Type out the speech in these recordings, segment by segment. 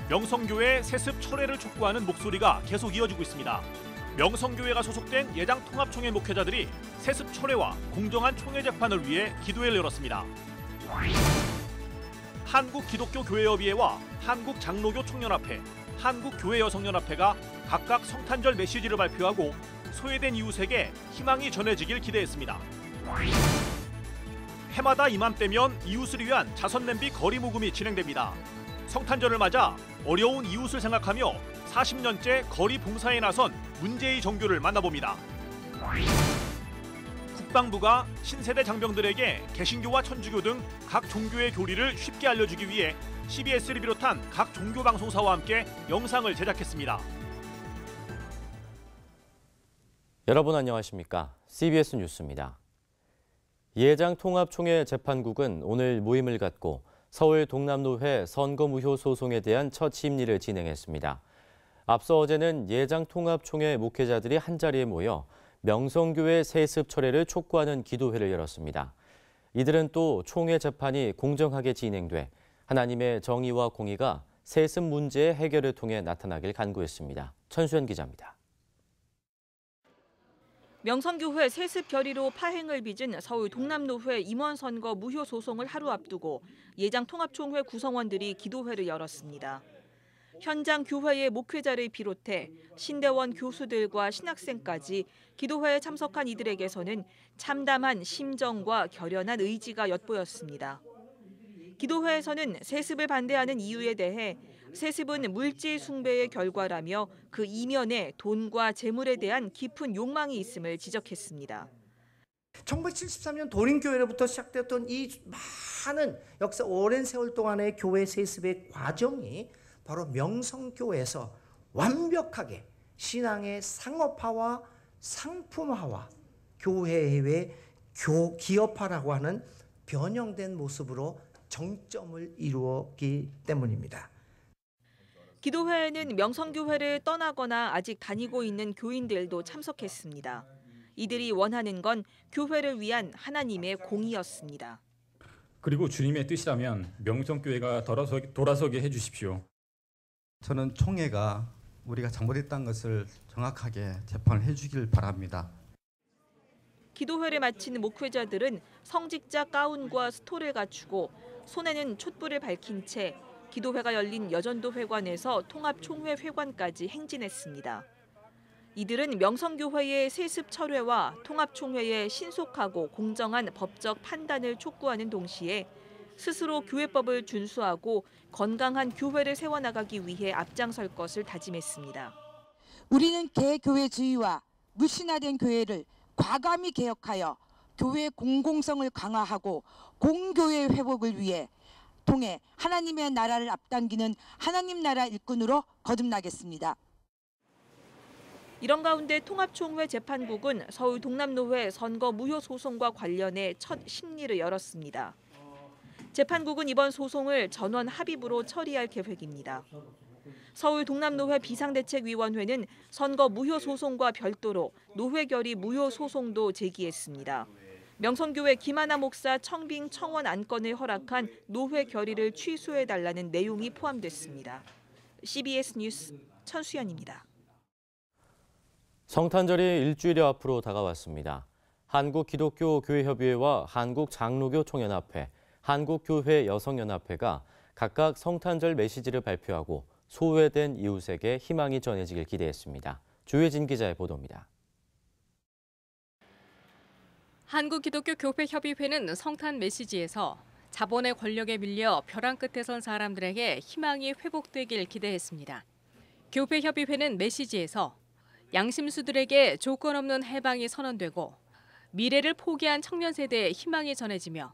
명성교회 세습 철회를 촉구하는 목소리가 계속 이어지고 있습니다. 명성교회가 소속된 예장통합총회 목회자들이 세습 철회와 공정한 총회 재판을 위해 기도회를 열었습니다. 한국기독교교회협의회와 한국장로교 총연합회, 한국교회여성연합회가 각각 성탄절 메시지를 발표하고 소외된 이웃에게 희망이 전해지길 기대했습니다. 해마다 이맘때면 이웃을 위한 자선냄비 거리 모금이 진행됩니다. 성탄절을 맞아 어려운 이웃을 생각하며 40년째 거리 봉사에 나선 문재희 정교를 만나봅니다. 국방부가 신세대 장병들에게 개신교와 천주교 등 각 종교의 교리를 쉽게 알려주기 위해 CBS를 비롯한 각 종교 방송사와 함께 영상을 제작했습니다. 여러분 안녕하십니까? CBS 뉴스입니다. 예장통합총회 재판국은 오늘 모임을 갖고 서울 동남노회 선거무효 소송에 대한 첫 심리를 진행했습니다. 앞서 어제는 예장통합총회 목회자들이 한자리에 모여 명성교회 세습 철회를 촉구하는 기도회를 열었습니다. 이들은 또 총회 재판이 공정하게 진행돼 하나님의 정의와 공의가 세습 문제의 해결을 통해 나타나길 간구했습니다. 천수연 기자입니다. 명성교회 세습 결의로 파행을 빚은 서울 동남노회 임원 선거 무효 소송을 하루 앞두고 예장통합총회 구성원들이 기도회를 열었습니다. 현장 교회의 목회자를 비롯해 신대원 교수들과 신학생까지 기도회에 참석한 이들에게서는 참담한 심정과 결연한 의지가 엿보였습니다. 기도회에서는 세습을 반대하는 이유에 대해 세습은 물질 숭배의 결과라며 그 이면에 돈과 재물에 대한 깊은 욕망이 있음을 지적했습니다. 1973년 도림교회로부터 시작되었던 이 많은 역사 오랜 세월 동안의 교회 세습의 과정이 바로 명성교회에서 완벽하게 신앙의 상업화와 상품화와 교회의 기업화라고 하는 변형된 모습으로 정점을 이루었기 때문입니다. 기도회에는 명성교회를 떠나거나 아직 다니고 있는 교인들도 참석했습니다. 이들이 원하는 건 교회를 위한 하나님의 공의였습니다. 그리고 주님의 뜻이라면 명성교회가 돌아서게 해주십시오. 저는 총회가 우리가 잘못했다는 것을 정확하게 재판을 해주길 바랍니다. 기도회를 마친 목회자들은 성직자 가운과 스토를 갖추고 손에는 촛불을 밝힌 채 기도회가 열린 여전도 회관에서 통합총회 회관까지 행진했습니다. 이들은 명성교회의 세습 철회와 통합총회의 신속하고 공정한 법적 판단을 촉구하는 동시에 스스로 교회법을 준수하고 건강한 교회를 세워나가기 위해 앞장설 것을 다짐했습니다. 우리는 개교회주의와 무신화된 교회를 과감히 개혁하여 교회 공공성을 강화하고 공교회 회복을 위해 통해 하나님의 나라를 앞당기는 하나님 나라 일꾼으로 거듭나겠습니다. 이런 가운데 통합총회 재판국은 서울 동남노회 선거 무효 소송과 관련해 첫 심리를 열었습니다. 재판국은 이번 소송을 전원 합의부로 처리할 계획입니다. 서울 동남노회 비상대책위원회는 선거 무효 소송과 별도로 노회 결의 무효 소송도 제기했습니다. 명성교회 김하나 목사 청빙 청원 안건을 허락한 노회 결의를 취소해달라는 내용이 포함됐습니다. CBS 뉴스 천수연입니다. 성탄절이 일주일여 앞으로 다가왔습니다. 한국기독교교회협의회와 한국장로교 총연합회, 한국교회 여성연합회가 각각 성탄절 메시지를 발표하고 소외된 이웃에게 희망이 전해지길 기대했습니다. 조혜진 기자의 보도입니다. 한국기독교교회협의회는 성탄 메시지에서 자본의 권력에 밀려 벼랑 끝에 선 사람들에게 희망이 회복되길 기대했습니다. 교회협의회는 메시지에서 양심수들에게 조건 없는 해방이 선언되고 미래를 포기한 청년 세대에 희망이 전해지며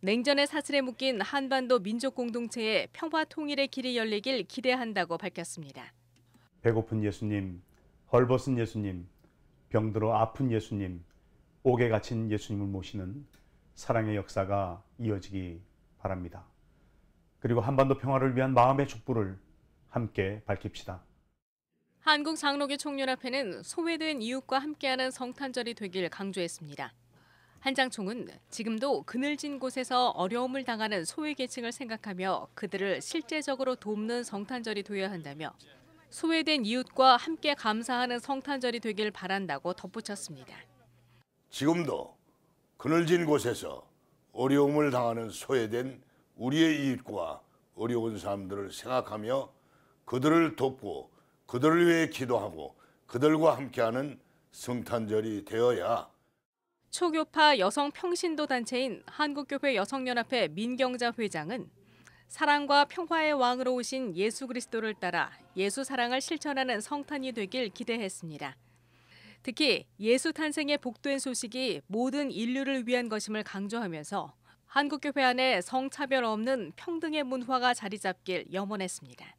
냉전의 사슬에 묶인 한반도 민족 공동체의 평화 통일의 길이 열리길 기대한다고 밝혔습니다. 배고픈 예수님, 헐벗은 예수님, 병들어 아픈 예수님, 옥에 갇힌 예수님을 모시는 사랑의 역사가 이어지기 바랍니다. 그리고 한반도 평화를 위한 마음의 촛불을 함께 밝힙시다. 한국장로교 총연합회는 소외된 이웃과 함께하는 성탄절이 되길 강조했습니다. 한장총은 지금도 그늘진 곳에서 어려움을 당하는 소외계층을 생각하며 그들을 실제적으로 돕는 성탄절이 되어야 한다며 소외된 이웃과 함께 감사하는 성탄절이 되길 바란다고 덧붙였습니다. 지금도 그늘진 곳에서 어려움을 당하는 소외된 우리의 이웃과 어려운 사람들을 생각하며 그들을 돕고 그들을 위해 기도하고 그들과 함께하는 성탄절이 되어야 초교파 여성 평신도 단체인 한국교회 여성연합회 민경자 회장은 사랑과 평화의 왕으로 오신 예수 그리스도를 따라 예수 사랑을 실천하는 성탄이 되길 기대했습니다. 특히 예수 탄생의 복된 소식이 모든 인류를 위한 것임을 강조하면서 한국교회 안에 성차별 없는 평등의 문화가 자리 잡길 염원했습니다.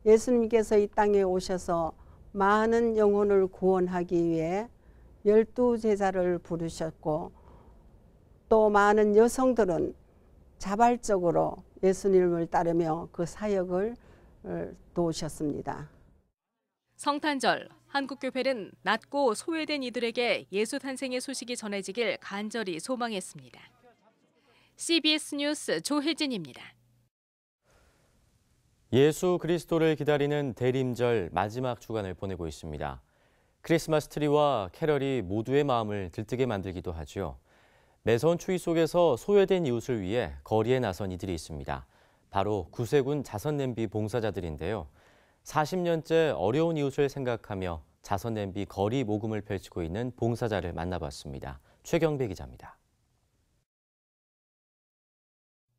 예수님께서 이 땅에 오셔서 많은 영혼을 구원하기 위해 12제자를 부르셨고 또 많은 여성들은 자발적으로 예수님을 따르며 그 사역을 도우셨습니다. 성탄절, 한국교회는 낮고 소외된 이들에게 예수 탄생의 소식이 전해지길 간절히 소망했습니다. CBS 뉴스 조혜진입니다. 예수 그리스도를 기다리는 대림절 마지막 주간을 보내고 있습니다. 크리스마스 트리와 캐럴이 모두의 마음을 들뜨게 만들기도 하죠. 매서운 추위 속에서 소외된 이웃을 위해 거리에 나선 이들이 있습니다. 바로 구세군 자선냄비 봉사자들인데요. 40년째 어려운 이웃을 생각하며 자선냄비 거리 모금을 펼치고 있는 봉사자를 만나봤습니다. 최경배 기자입니다.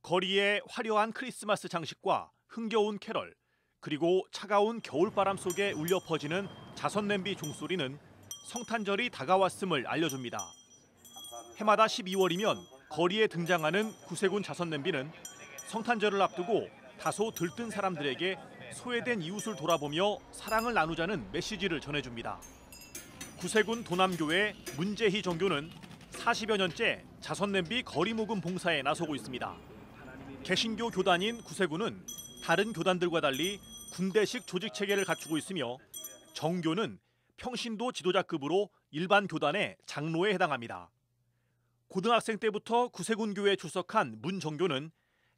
거리에 화려한 크리스마스 장식과 흥겨운 캐럴, 그리고 차가운 겨울바람 속에 울려 퍼지는 자선냄비 종소리는 성탄절이 다가왔음을 알려줍니다. 해마다 12월이면 거리에 등장하는 구세군 자선냄비는 성탄절을 앞두고 다소 들뜬 사람들에게 소외된 이웃을 돌아보며 사랑을 나누자는 메시지를 전해줍니다. 구세군 도남교회 문재희 정교는 40여 년째 자선냄비 거리 모금 봉사에 나서고 있습니다. 개신교 교단인 구세군은 다른 교단들과 달리 군대식 조직 체계를 갖추고 있으며 정교는 평신도 지도자급으로 일반 교단의 장로에 해당합니다. 고등학생 때부터 구세군 교회에 출석한 문 정교는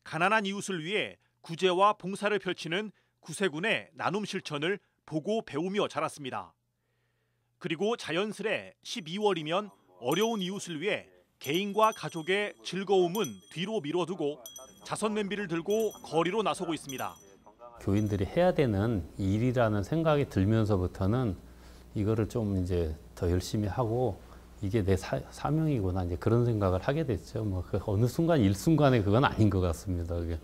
가난한 이웃을 위해 구제와 봉사를 펼치는 구세군의 나눔 실천을 보고 배우며 자랐습니다. 그리고 자연스레 12월이면 어려운 이웃을 위해 개인과 가족의 즐거움은 뒤로 미뤄두고 자선냄비를 들고 거리로 나서고 있습니다. 교인들이 해야 되는 일이라는 생각이 들면서부터는 이거를 좀 이제 더 열심히 하고 이게 내 사명이구나 이제 그런 생각을 하게 됐죠. 뭐 그 어느 순간 일순간에 그건 아닌 것 같습니다. 그게.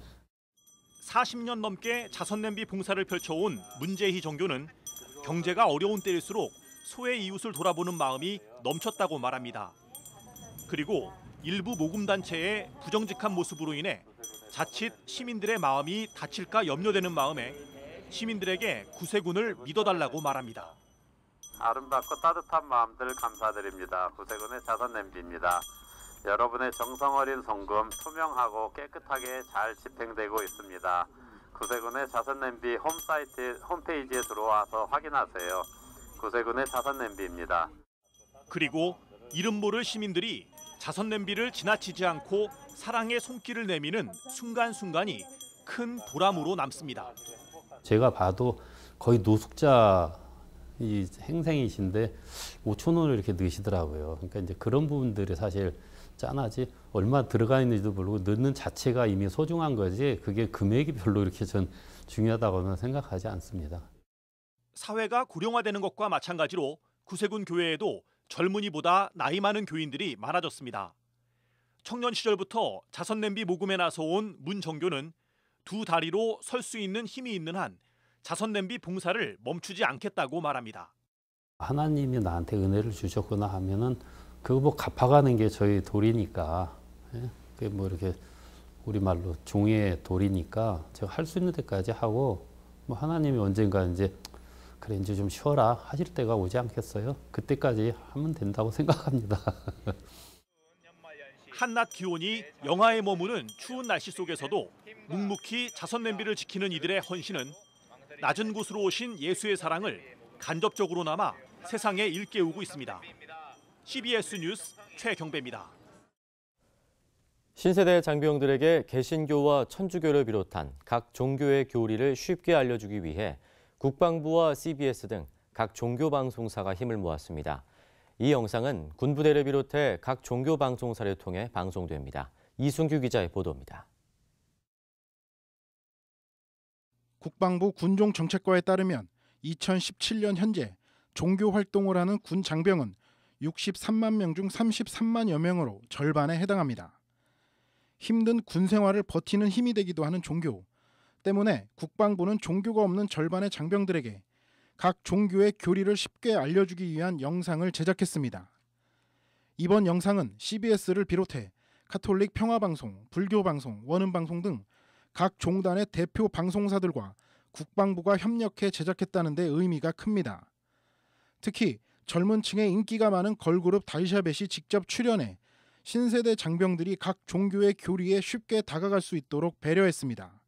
40년 넘게 자선냄비 봉사를 펼쳐온 문재희 정교는 경제가 어려운 때일수록 소외 이웃을 돌아보는 마음이 넘쳤다고 말합니다. 그리고 일부 모금단체의 부정직한 모습으로 인해 자칫 시민들의 마음이 다칠까 염려되는 마음에 시민들에게 구세군을 믿어달라고 말합니다. 아름답고 따뜻한 마음들 감사드립니다. 구세군의 자선냄비입니다. 여러분의 정성 어린 송금 투명하고 깨끗하게 잘 집행되고 있습니다. 구세군의 자선냄비 홈페이지에 들어와서 확인하세요. 구세군의 자선냄비입니다. 그리고 이름 모를 시민들이 자선냄비를 지나치지 않고 사랑의 손길을 내미는 순간순간이 큰 보람으로 남습니다. 제가 봐도 거의 노숙자 이 행생이신데 5천 원을 이렇게 넣으시더라고요. 그러니까 이제 그런 부분들이 사실 짠하지 얼마 들어가 있는지도 모르고 넣는 자체가 이미 소중한 거지 그게 금액이 별로 이렇게 전 중요하다고는 생각하지 않습니다. 사회가 고령화되는 것과 마찬가지로 구세군 교회에도 젊은이보다 나이 많은 교인들이 많아졌습니다. 청년 시절부터 자선냄비 모금에 나서온 문 정교는 두 다리로 설 수 있는 힘이 있는 한 자선냄비 봉사를 멈추지 않겠다고 말합니다. 하나님이 나한테 은혜를 주셨구나 하면은 그거 뭐 갚아가는 게 저희 도리니까, 예? 그게 뭐 이렇게 우리말로 종의 도리니까 제가 할 수 있는 데까지 하고 뭐 하나님이 언젠가 이제 그래 이제 좀 쉬어라 하실 때가 오지 않겠어요? 그때까지 하면 된다고 생각합니다. 한낮 기온이 영하에 머무는 추운 날씨 속에서도 묵묵히 자선냄비를 지키는 이들의 헌신은 낮은 곳으로 오신 예수의 사랑을 간접적으로나마 세상에 일깨우고 있습니다. CBS 뉴스 최경배입니다. 신세대 장병들에게 개신교와 천주교를 비롯한 각 종교의 교리를 쉽게 알려주기 위해 국방부와 CBS 등 각 종교 방송사가 힘을 모았습니다. 이 영상은 군부대를 비롯해 각 종교 방송사를 통해 방송됩니다. 이순규 기자의 보도입니다. 국방부 군종정책과에 따르면 2017년 현재 종교 활동을 하는 군 장병은 63만 명 중 33만여 명으로 절반에 해당합니다. 힘든 군 생활을 버티는 힘이 되기도 하는 종교 때문에 국방부는 종교가 없는 절반의 장병들에게 각 종교의 교리를 쉽게 알려주기 위한 영상을 제작했습니다. 이번 영상은 CBS를 비롯해 가톨릭 평화방송, 불교방송, 원음방송 등 각 종단의 대표 방송사들과 국방부가 협력해 제작했다는 데 의미가 큽니다. 특히 젊은 층에 인기가 많은 걸그룹 다이샤벳이 직접 출연해 신세대 장병들이 각 종교의 교리에 쉽게 다가갈 수 있도록 배려했습니다.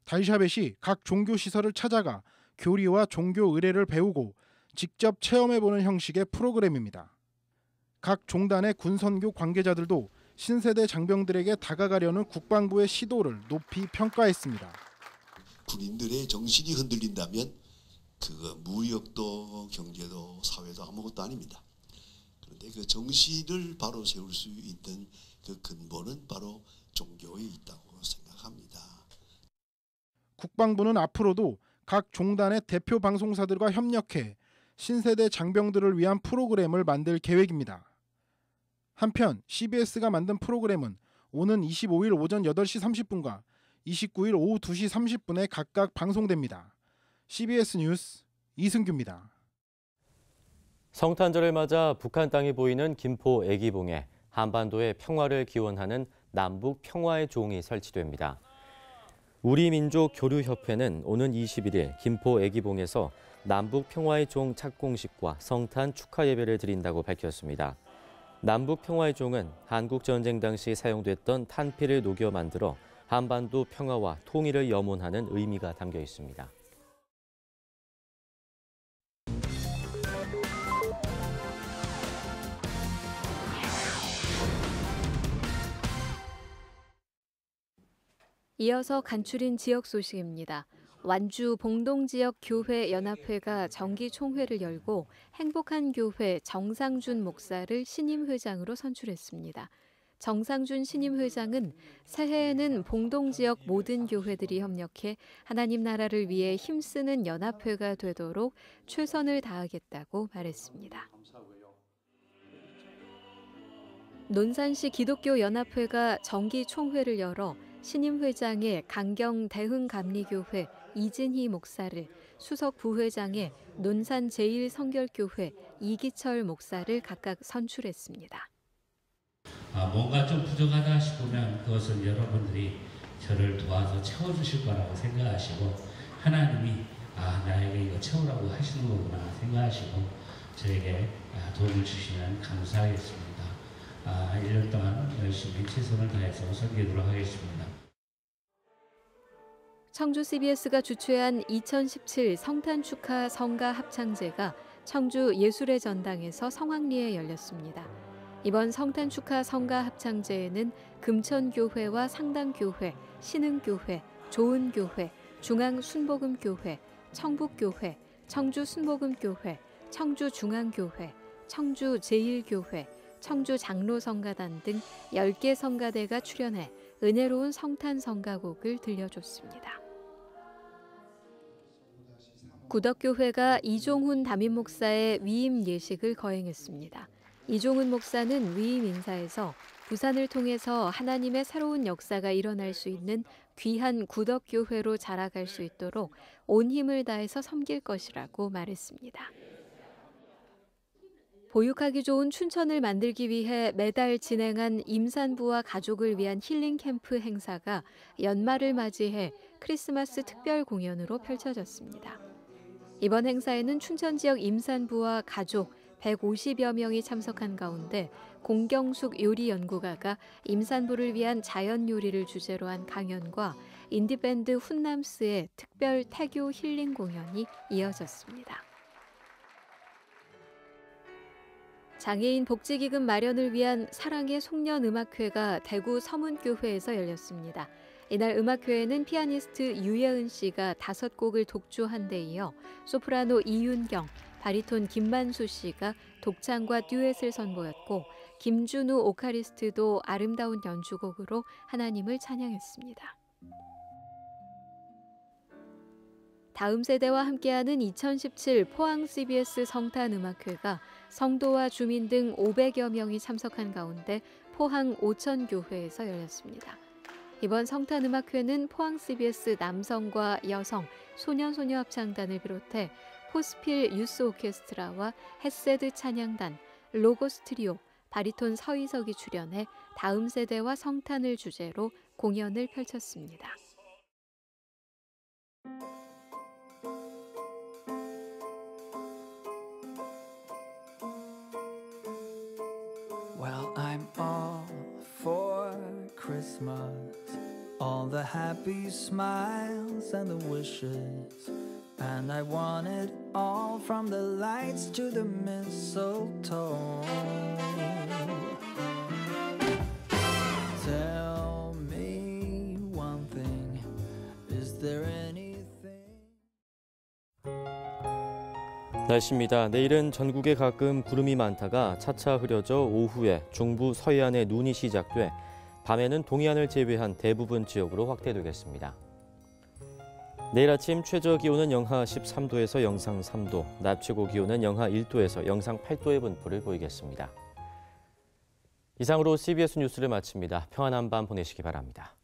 다이샤벳이 각 종교 시설을 찾아가 교리와 종교 의례를 배우고 직접 체험해보는 형식의 프로그램입니다. 각 종단의 군선교 관계자들도 신세대 장병들에게 다가가려는 국방부의 시도를 높이 평가했습니다. 군인들의 정신이 흔들린다면 그 무역도 경제도 사회도 아무것도 아닙니다. 그런데 그 정신을 바로 세울 수 있는 그 근본은 바로 종교에 있다고 생각합니다. 국방부는 앞으로도 각 종단의 대표 방송사들과 협력해 신세대 장병들을 위한 프로그램을 만들 계획입니다. 한편 CBS가 만든 프로그램은 오는 25일 오전 8시 30분과 29일 오후 2시 30분에 각각 방송됩니다. CBS 뉴스 이승규입니다. 성탄절을 맞아 북한 땅이 보이는 김포 애기봉에 한반도의 평화를 기원하는 남북 평화의 종이 설치됩니다. 우리민족교류협회는 오는 21일 김포 애기봉에서 남북 평화의 종 착공식과 성탄 축하 예배를 드린다고 밝혔습니다. 남북 평화의 종은 한국전쟁 당시 사용됐던 탄피를 녹여 만들어 한반도 평화와 통일을 염원하는 의미가 담겨 있습니다. 이어서 간추린 지역 소식입니다. 완주 봉동지역 교회 연합회가 정기 총회를 열고 행복한 교회 정상준 목사를 신임 회장으로 선출했습니다. 정상준 신임 회장은 새해에는 봉동지역 모든 교회들이 협력해 하나님 나라를 위해 힘쓰는 연합회가 되도록 최선을 다하겠다고 말했습니다. 논산시 기독교 연합회가 정기 총회를 열어 신임 회장의 강경 대흥감리교회 이진희 목사를, 수석 부회장의 논산 제1성결교회 이기철 목사를 각각 선출했습니다. 뭔가 좀 부족하다 싶으면 그것을 여러분들이 저를 도와서 채워주실 거라고 생각하시고 하나님이 나에게 이거 채우라고 하시는 거구나 생각하시고 저에게 도움을 주시면 감사하겠습니다. 1년 동안 열심히 최선을 다해서 섬기도록 하겠습니다. 청주 CBS가 주최한 2017 성탄 축하 성가 합창제가 청주 예술의 전당에서 성황리에 열렸습니다. 이번 성탄 축하 성가 합창제에는 금천교회와 상당교회, 신흥교회, 좋은교회, 중앙순복음교회, 청북교회, 청주순복음교회, 청주중앙교회, 청주 제1교회, 청주 장로성가단 등 10개 성가대가 출연해 은혜로운 성탄 성가곡을 들려줬습니다. 구덕교회가 이종훈 담임목사의 위임 예식을 거행했습니다. 이종훈 목사는 위임 인사에서 부산을 통해서 하나님의 새로운 역사가 일어날 수 있는 귀한 구덕교회로 자라갈 수 있도록 온 힘을 다해서 섬길 것이라고 말했습니다. 보육하기 좋은 춘천을 만들기 위해 매달 진행한 임산부와 가족을 위한 힐링 캠프 행사가 연말을 맞이해 크리스마스 특별 공연으로 펼쳐졌습니다. 이번 행사에는 춘천 지역 임산부와 가족 150여 명이 참석한 가운데 공경숙 요리 연구가가 임산부를 위한 자연 요리를 주제로 한 강연과 인디밴드 훈남스의 특별 태교 힐링 공연이 이어졌습니다. 장애인 복지기금 마련을 위한 사랑의 송년음악회가 대구 서문교회에서 열렸습니다. 이날 음악회에는 피아니스트 유예은 씨가 5곡을 독주한 데 이어 소프라노 이윤경, 바리톤 김만수 씨가 독창과 듀엣을 선보였고 김준우 오카리스트도 아름다운 연주곡으로 하나님을 찬양했습니다. 다음 세대와 함께하는 2017 포항 CBS 성탄음악회가 성도와 주민 등 500여 명이 참석한 가운데 포항 오천교회에서 열렸습니다. 이번 성탄음악회는 포항 CBS 남성과 여성, 소년소녀 합창단을 비롯해 포스필 유스 오케스트라와 햇세드 찬양단, 로고스 트리오, 바리톤 서희석이 출연해 다음 세대와 성탄을 주제로 공연을 펼쳤습니다. Well, I'm all for Christmas, all the happy smiles and the wishes, and I want it all from the lights to the mistletoe. Tell me one thing, is there anything? 날씨입니다. 내일은 전국에 가끔 구름이 많다가 차차 흐려져 오후에 중부 서해안에 눈이 시작돼 밤에는 동해안을 제외한 대부분 지역으로 확대되겠습니다. 내일 아침 최저 기온은 영하 13도에서 영상 3도, 낮 최고 기온은 영하 1도에서 영상 8도의 분포를 보이겠습니다. 이상으로 CBS 뉴스를 마칩니다. 평안한 밤 보내시기 바랍니다.